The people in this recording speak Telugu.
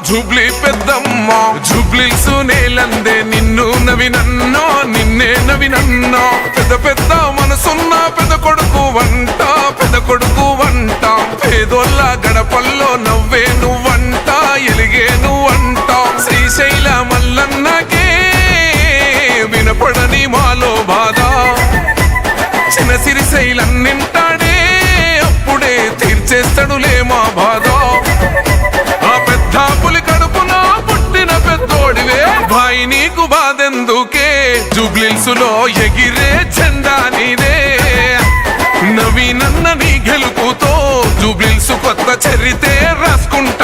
జూబ్లీ పెద్దమ్మ జూబ్లీసు నేలందే నిన్ను నవినన్నో నిన్నే నవినన్నో పెద్ద పెద్ద మనసున్న పెద్ద కొడుకు వంట పేదోళ్ళ గడపల్లో నవ్వే నువ్వంట ఎలిగే నువ్వంట శ్రీశైల మల్లన్నకే వినపడని మాలో బాధ చిన్న సిరిశైలన్నింటాడే అప్పుడే తీర్చేస్తాడులే మా బాధ ఆ పెద్ద పులి కడుపున పుట్టిన పెద్దోడివే భాయి నీకు బాధెందుకే జూబ్లీసులో ఎగిరే జెండా నీదే నవీనన్న నీ గెలుపుతో జూబ్లీసు కొత్త చరితే రాసుకుంటా